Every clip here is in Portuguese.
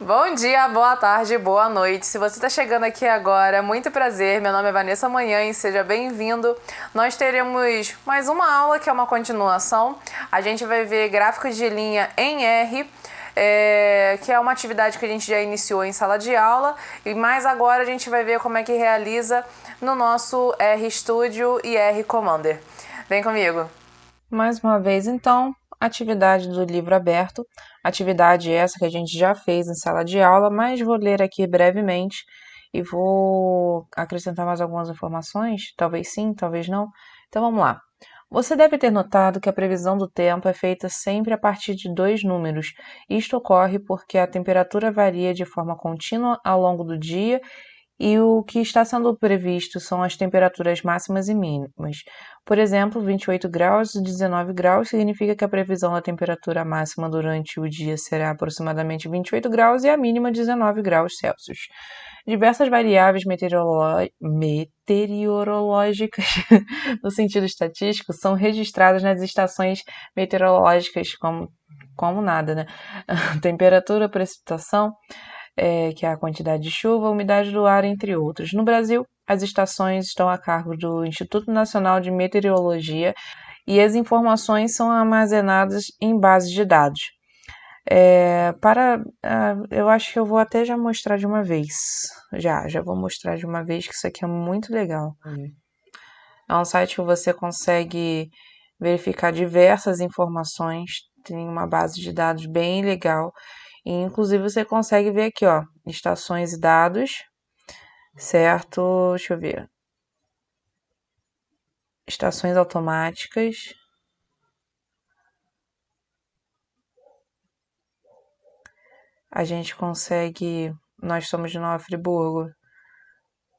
Bom dia, boa tarde, boa noite. Se você está chegando aqui agora, muito prazer. Meu nome é Vanessa Manhães, seja bem-vindo. Nós teremos mais uma aula que é uma continuação. A gente vai ver gráficos de linha em R, que é uma atividade que a gente já iniciou em sala de aula, e mais agora a gente vai ver como é que realiza no nosso RStudio e R Commander. Vem comigo. Mais uma vez, então, atividade do livro aberto, atividade essa que a gente já fez em sala de aula, mas vou ler aqui brevemente e vou acrescentar mais algumas informações, talvez sim, talvez não. Então vamos lá. Você deve ter notado que a previsão do tempo é feita sempre a partir de dois números. Isto ocorre porque a temperatura varia de forma contínua ao longo do dia e o que está sendo previsto são as temperaturas máximas e mínimas. Por exemplo, 28 graus e 19 graus significa que a previsão da temperatura máxima durante o dia será aproximadamente 28 graus e a mínima 19 graus Celsius. Diversas variáveis meteorológicas, no sentido estatístico, são registradas nas estações meteorológicas, como nada, né? Temperatura, precipitação, que é a quantidade de chuva, umidade do ar, entre outros. No Brasil, as estações estão a cargo do Instituto Nacional de Meteorologia e as informações são armazenadas em bases de dados. Eu acho que eu vou até já mostrar de uma vez. Já vou mostrar de uma vez que isso aqui é muito legal. É um site que você consegue verificar diversas informações, tem uma base de dados bem legal. E, inclusive, você consegue ver aqui, ó, estações e dados, certo? Deixa eu ver. Estações automáticas. A gente consegue. Nós somos de Nova Friburgo.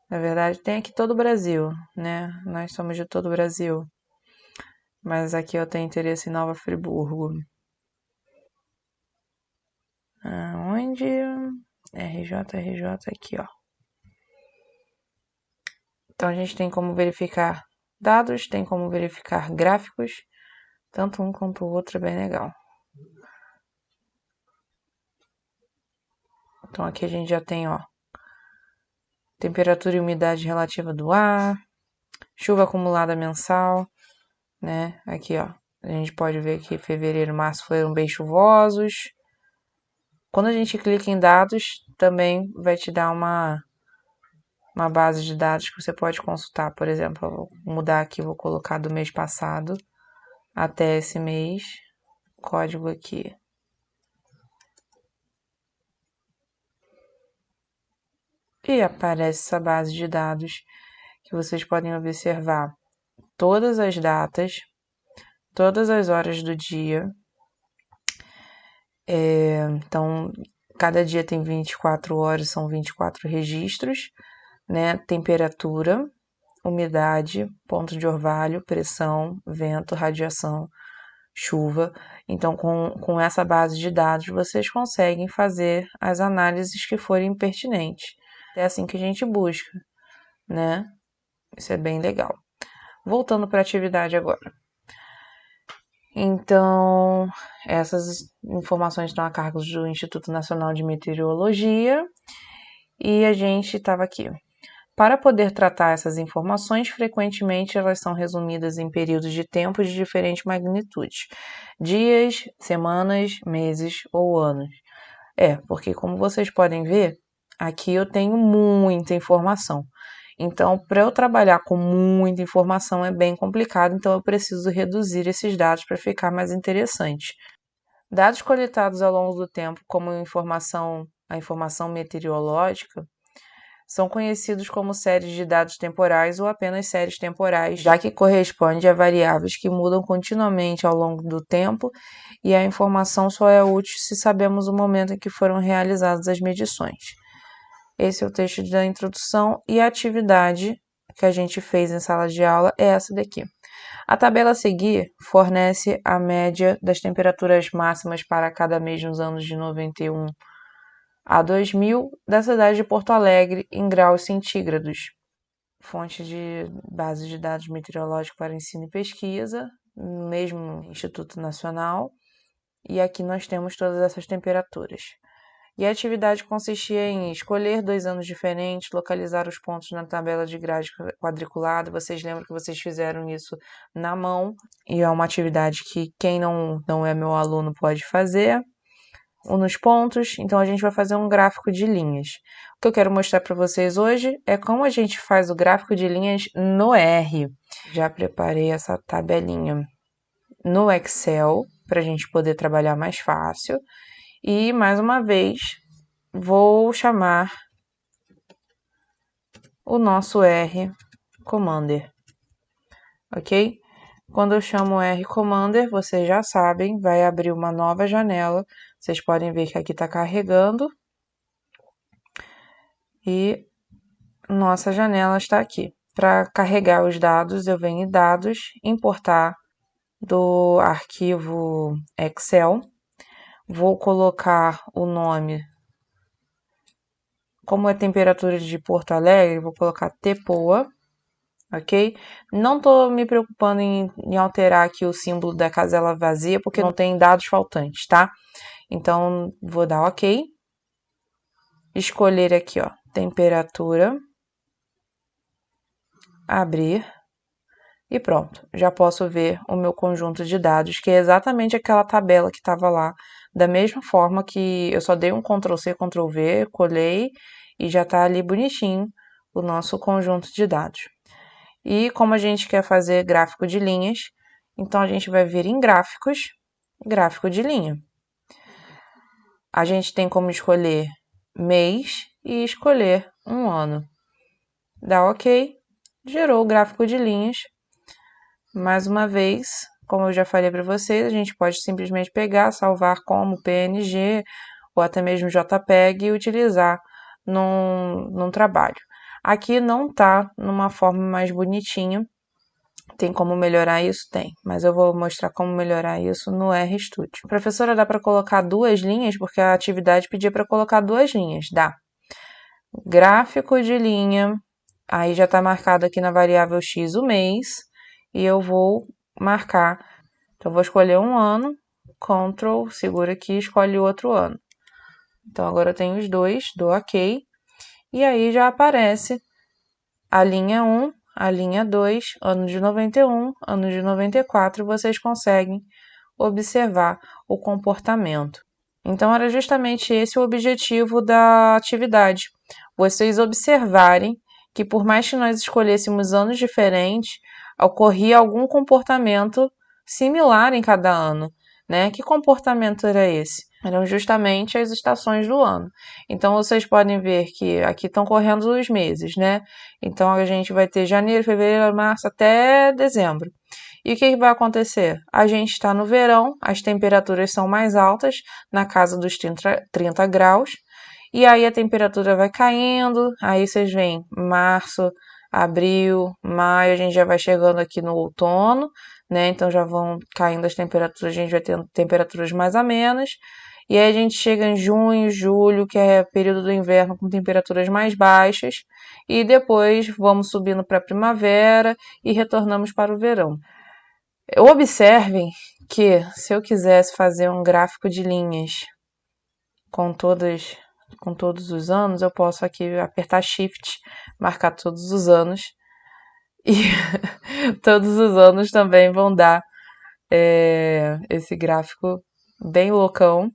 Na verdade, tem aqui todo o Brasil, né? Nós somos de todo o Brasil. Mas aqui eu tenho interesse em Nova Friburgo. Onde? RJ, aqui, ó. Então a gente tem como verificar dados, tem como verificar gráficos, tanto um quanto o outro é bem legal. Então aqui a gente já tem, ó, temperatura e umidade relativa do ar, chuva acumulada mensal, né? Aqui, ó, a gente pode ver que fevereiro e março foram bem chuvosos. Quando a gente clica em dados, também vai te dar uma base de dados que você pode consultar. Por exemplo, eu vou mudar aqui, vou colocar do mês passado até esse mês, código aqui. E aparece essa base de dados que vocês podem observar todas as datas, todas as horas do dia. Então, cada dia tem 24 horas, são 24 registros, né? Temperatura, umidade, ponto de orvalho, pressão, vento, radiação, chuva. Então, com essa base de dados, vocês conseguem fazer as análises que forem pertinentes. É assim que a gente busca, né? Isso é bem legal. Voltando para a atividade agora. Então, essas informações estão a cargo do Instituto Nacional de Meteorologia e a gente estava aqui. Para poder tratar essas informações, frequentemente elas são resumidas em períodos de tempo de diferente magnitude, dias, semanas, meses ou anos. Porque como vocês podem ver, aqui eu tenho muita informação. Então, para eu trabalhar com muita informação é bem complicado, então eu preciso reduzir esses dados para ficar mais interessante. Dados coletados ao longo do tempo, como a informação meteorológica, são conhecidos como séries de dados temporais ou apenas séries temporais, já que corresponde a variáveis que mudam continuamente ao longo do tempo e a informação só é útil se sabemos o momento em que foram realizadas as medições. Esse é o texto da introdução e a atividade que a gente fez em sala de aula é essa daqui. A tabela a seguir fornece a média das temperaturas máximas para cada mês nos anos de 91 a 2000 da cidade de Porto Alegre em graus centígrados. Fonte de base de dados meteorológico para ensino e pesquisa, mesmo no Instituto Nacional. E aqui nós temos todas essas temperaturas. E a atividade consistia em escolher 2 anos diferentes, localizar os pontos na tabela de grade quadriculada. Vocês lembram que vocês fizeram isso na mão, e é uma atividade que quem não é meu aluno pode fazer. Nos pontos, então a gente vai fazer um gráfico de linhas. O que eu quero mostrar para vocês hoje é como a gente faz o gráfico de linhas no R. Já preparei essa tabelinha no Excel para a gente poder trabalhar mais fácil. E mais uma vez vou chamar o nosso R Commander, ok? Quando eu chamo R Commander, vocês já sabem, vai abrir uma nova janela. Vocês podem ver que aqui está carregando. E nossa janela está aqui. Para carregar os dados, eu venho em Dados, Importar do arquivo Excel. Vou colocar o nome, como é temperatura de Porto Alegre, vou colocar TPOA, ok? Não estou me preocupando em alterar aqui o símbolo da casela vazia, porque não tem dados faltantes, tá? Então, vou dar ok. Escolher aqui, ó, temperatura. Abrir. E pronto, já posso ver o meu conjunto de dados, que é exatamente aquela tabela que estava lá, da mesma forma que eu só dei um Ctrl+C, Ctrl+V, colei e já está ali bonitinho o nosso conjunto de dados. E como a gente quer fazer gráfico de linhas, então a gente vai vir em gráficos, gráfico de linha. A gente tem como escolher mês e escolher um ano. Dá OK, gerou o gráfico de linhas. Mais uma vez, como eu já falei para vocês, a gente pode simplesmente pegar, salvar como PNG ou até mesmo JPEG e utilizar num trabalho. Aqui não está numa forma mais bonitinha. Tem como melhorar isso? Tem, mas eu vou mostrar como melhorar isso no RStudio. Professora, dá para colocar 2 linhas? Porque a atividade pedia para colocar 2 linhas. Dá. Gráfico de linha, aí já está marcado aqui na variável x o mês, e eu vou marcar. Então, vou escolher um ano, Ctrl, segura aqui e escolhe outro ano. Então, agora eu tenho os dois, dou OK. E aí já aparece a linha 1, a linha 2, ano de 91, ano de 94, vocês conseguem observar o comportamento. Então, era justamente esse o objetivo da atividade. Vocês observarem que, por mais que nós escolhêssemos anos diferentes, ocorria algum comportamento similar em cada ano, né? Que comportamento era esse? Eram justamente as estações do ano. Então, vocês podem ver que aqui estão correndo os meses, né? Então, a gente vai ter janeiro, fevereiro, março até dezembro. E o que vai acontecer? A gente está no verão, as temperaturas são mais altas, na casa dos 30 graus, e aí a temperatura vai caindo, aí vocês veem março, abril, maio, a gente já vai chegando aqui no outono, né? Então já vão caindo as temperaturas, a gente vai tendo temperaturas mais amenas, e aí a gente chega em junho, julho, que é período do inverno com temperaturas mais baixas, e depois vamos subindo para a primavera e retornamos para o verão. Observem que se eu quisesse fazer um gráfico de linhas com todos os anos, eu posso aqui apertar Shift, marcar todos os anos, e todos os anos também vão dar esse gráfico bem loucão,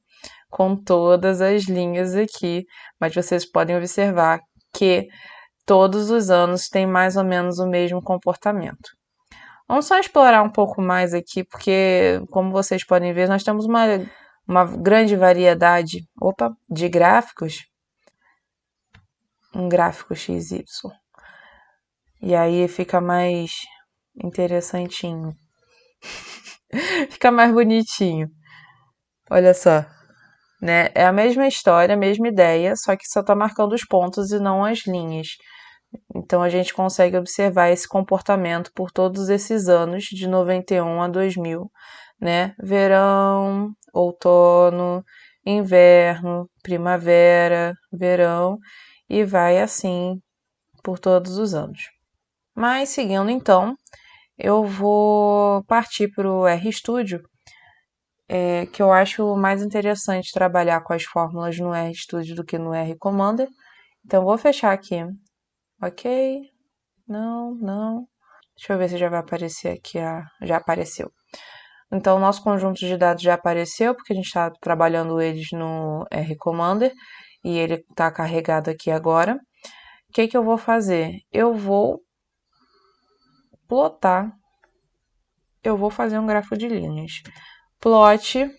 com todas as linhas aqui, mas vocês podem observar que todos os anos têm mais ou menos o mesmo comportamento. Vamos só explorar um pouco mais aqui, porque, como vocês podem ver, nós temos uma grande variedade de gráficos. Um gráfico XY. E aí fica mais interessantinho. Fica mais bonitinho. Olha só. Né? É a mesma história, a mesma ideia, só que só está marcando os pontos e não as linhas. Então, a gente consegue observar esse comportamento por todos esses anos, de 91 a 2000, né? Verão, outono, inverno, primavera, verão, e vai assim por todos os anos. Mas, seguindo então, eu vou partir para o RStudio que eu acho mais interessante trabalhar com as fórmulas no RStudio do que no RCommander. Então, vou fechar aqui. Ok. Não, não. Deixa eu ver se já vai aparecer aqui. Já apareceu. Então, o nosso conjunto de dados já apareceu, porque a gente está trabalhando eles no RCommander. E ele está carregado aqui agora. O que eu vou fazer? Eu vou plotar. Eu vou fazer um gráfico de linhas. Plot.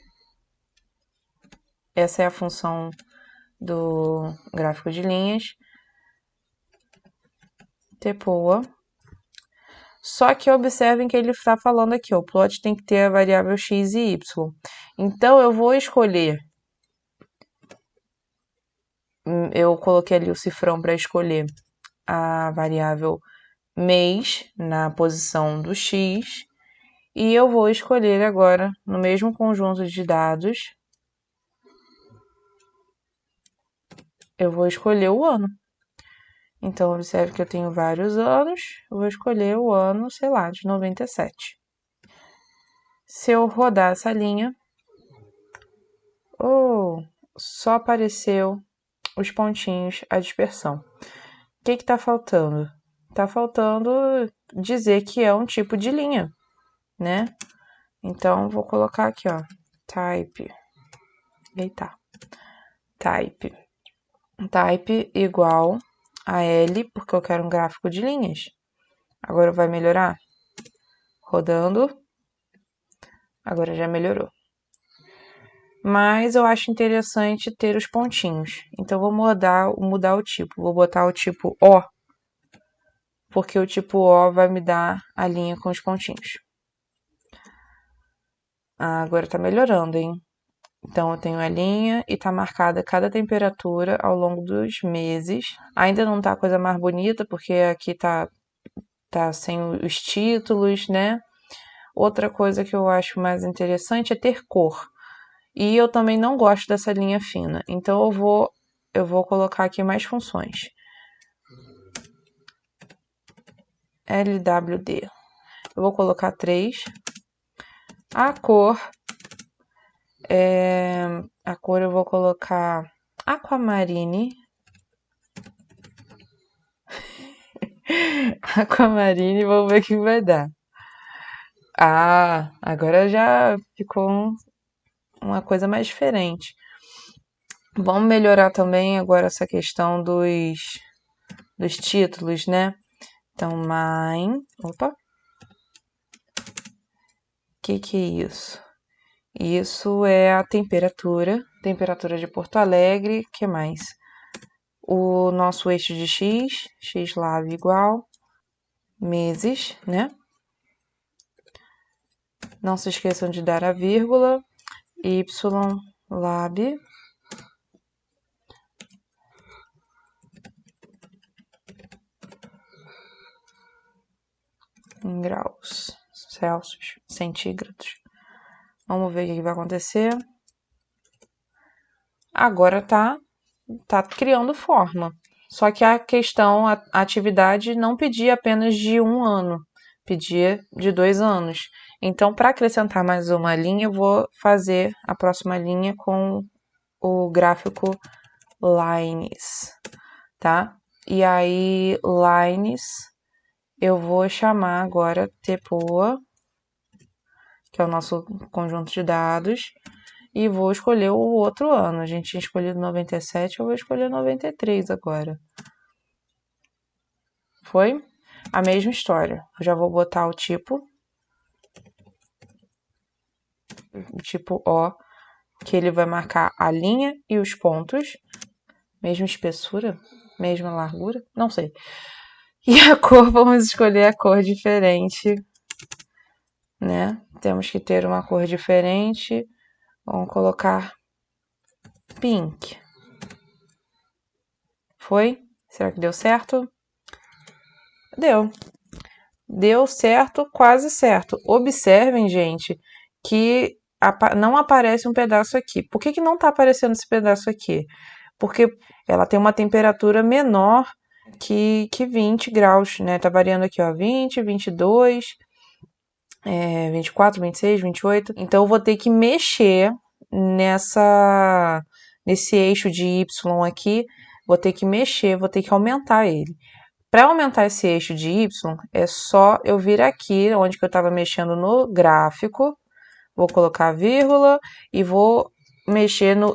Essa é a função do gráfico de linhas. Tepoa. Só que observem que ele está falando aqui, ó, o plot tem que ter a variável x e y. Então, eu vou escolher, eu coloquei ali o cifrão para escolher a variável mês na posição do x, e eu vou escolher agora, no mesmo conjunto de dados, eu vou escolher o ano. Então, observe que eu tenho vários anos, eu vou escolher o ano, sei lá, de 97. Se eu rodar essa linha, só apareceu os pontinhos, a dispersão. O que está faltando? Está faltando dizer que é um tipo de linha, né? Então, vou colocar aqui, ó, type. Eita. Type igual a L, porque eu quero um gráfico de linhas. Agora vai melhorar? Rodando. Agora já melhorou. Mas eu acho interessante ter os pontinhos. Então, vou mudar o tipo. Vou botar o tipo O, porque o tipo O vai me dar a linha com os pontinhos. Agora tá melhorando, hein? Então, eu tenho a linha e tá marcada cada temperatura ao longo dos meses. Ainda não tá a coisa mais bonita, porque aqui tá sem os títulos, né? Outra coisa que eu acho mais interessante é ter cor. E eu também não gosto dessa linha fina. Então, eu vou colocar aqui mais funções. LWD. Eu vou colocar 3. A cor eu vou colocar Aquamarine. Aquamarine, vamos ver o que vai dar. Ah, agora já ficou uma coisa mais diferente. Vamos melhorar também agora essa questão dos títulos, né? Então, opa. O que é isso? Isso é a temperatura de Porto Alegre. O que mais? O nosso eixo de x lab igual, meses, né? Não se esqueçam de dar a vírgula, y lab em graus Celsius, centígrados. Vamos ver o que vai acontecer. Agora tá criando forma. Só que a questão, a atividade não pedia apenas de 1 ano, pedia de 2 anos. Então, para acrescentar mais uma linha, eu vou fazer a próxima linha com o gráfico lines, tá? E aí, lines, eu vou chamar agora Tepoa, que é o nosso conjunto de dados, e vou escolher o outro ano. A gente tinha escolhido 97, eu vou escolher 93 agora. Foi? A mesma história. Eu já vou botar o tipo O, que ele vai marcar a linha e os pontos. Mesma espessura? Mesma largura? Não sei. E a cor, vamos escolher a cor diferente, né? Temos que ter uma cor diferente. Vamos colocar pink. Foi? Será que deu certo? Deu. Deu certo, quase certo. Observem, gente, que não aparece um pedaço aqui. Por que não está aparecendo esse pedaço aqui? Porque ela tem uma temperatura menor que 20 graus, né? Tá variando aqui, ó, 20, 22. 24, 26, 28. Então eu vou ter que mexer nesse eixo de Y aqui, vou ter que mexer, vou ter que aumentar ele. Para aumentar esse eixo de Y, é só eu vir aqui, onde que eu estava mexendo no gráfico, vou colocar vírgula e vou mexer no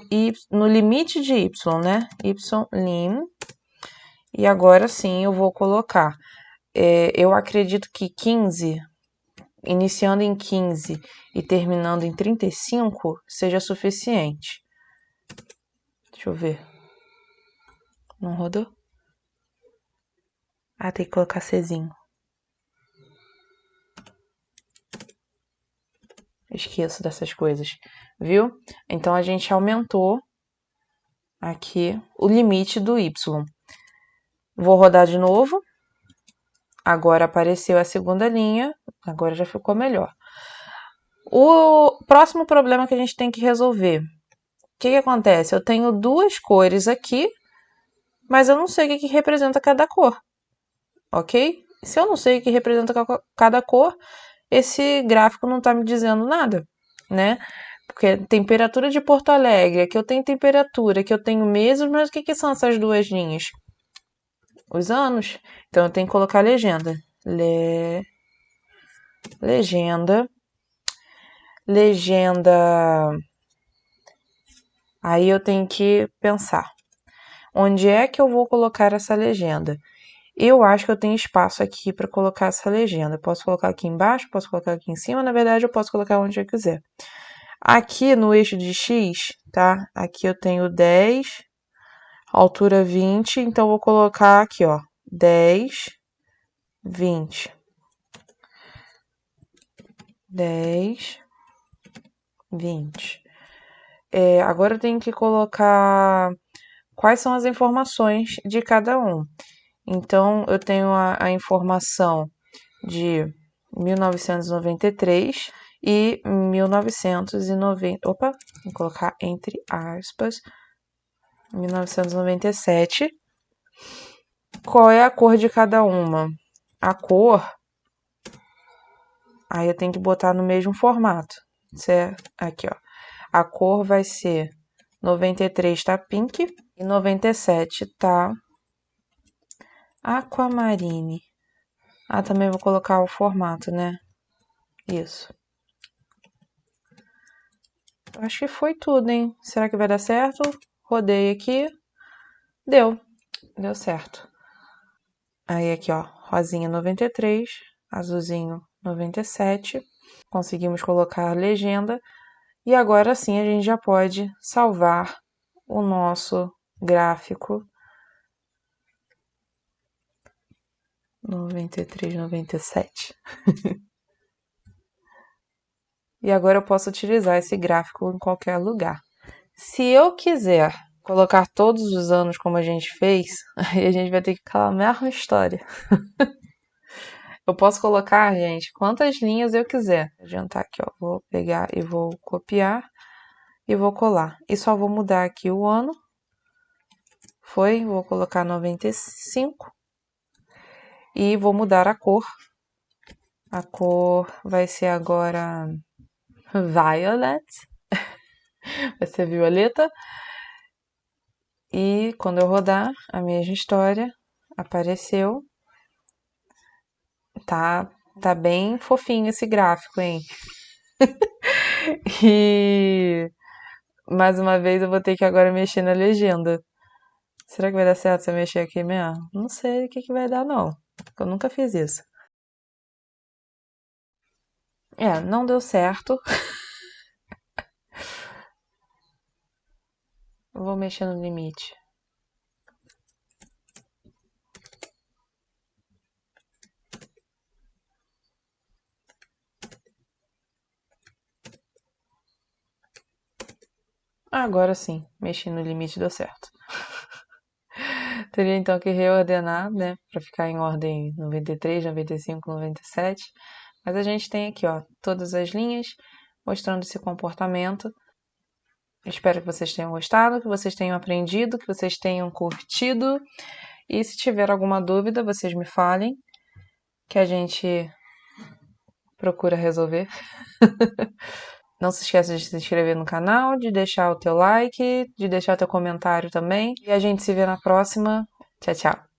limite de Y, né? Y-lim. E agora sim eu vou colocar. Eu acredito que 15, iniciando em 15 e terminando em 35, seja suficiente. Deixa eu ver. Não rodou? Ah, tem que colocar Czinho. Esqueço dessas coisas, viu? Então a gente aumentou aqui o limite do Y. Vou rodar de novo. Agora apareceu a segunda linha, agora já ficou melhor. O próximo problema que a gente tem que resolver. O que acontece? Eu tenho duas cores aqui, mas eu não sei o que representa cada cor, ok? Se eu não sei o que representa cada cor, esse gráfico não está me dizendo nada, né? Porque temperatura de Porto Alegre, aqui eu tenho temperatura, aqui eu tenho meses, mas o que são essas duas linhas? Os anos. Então eu tenho que colocar legenda. Legenda. Aí eu tenho que pensar. Onde é que eu vou colocar essa legenda? Eu acho que eu tenho espaço aqui para colocar essa legenda. Posso colocar aqui embaixo, posso colocar aqui em cima. Na verdade, eu posso colocar onde eu quiser. Aqui no eixo de X, tá? Aqui eu tenho 10, altura 20. Então, eu vou colocar aqui, ó. 10, 20. 10, 20. Agora eu tenho que colocar quais são as informações de cada um. Então, eu tenho a informação de 1993 e 1990. Opa, vou colocar entre aspas. 1997. Qual é a cor de cada uma? A cor. Aí eu tenho que botar no mesmo formato. Certo? Aqui, ó. A cor vai ser 93 tá pink e 97 tá aquamarine. Ah, também vou colocar o formato, né? Isso. Acho que foi tudo, hein? Será que vai dar certo? Rodei aqui. Deu certo. Aí aqui, ó, rosinha 93, azulzinho 97. Conseguimos colocar a legenda. E agora sim a gente já pode salvar o nosso gráfico 93, 97. E agora eu posso utilizar esse gráfico em qualquer lugar. Se eu quiser colocar todos os anos como a gente fez, aí a gente vai ter que calar a mesma história. Eu posso colocar, gente, quantas linhas eu quiser. Vou adiantar aqui, ó. Vou pegar e vou copiar e vou colar. E só vou mudar aqui o ano. Vou colocar 95. E vou mudar a cor. A cor vai ser agora violet. Vai ser violeta. E quando eu rodar, a mesma história apareceu. Tá bem fofinho esse gráfico, hein? E mais uma vez eu vou ter que agora mexer na legenda. Será que vai dar certo se eu mexer aqui mesmo? Não sei o que vai dar, não. Eu nunca fiz isso. Não deu certo. Vou mexer no limite. Agora sim, mexi no limite, deu certo. Teria então que reordenar, né, para ficar em ordem 93, 95, 97. Mas a gente tem aqui, ó, todas as linhas mostrando esse comportamento. Espero que vocês tenham gostado, que vocês tenham aprendido, que vocês tenham curtido. E se tiver alguma dúvida, vocês me falem, que a gente procura resolver. Não se esqueça de se inscrever no canal, de deixar o teu like, de deixar o teu comentário também. E a gente se vê na próxima. Tchau, tchau.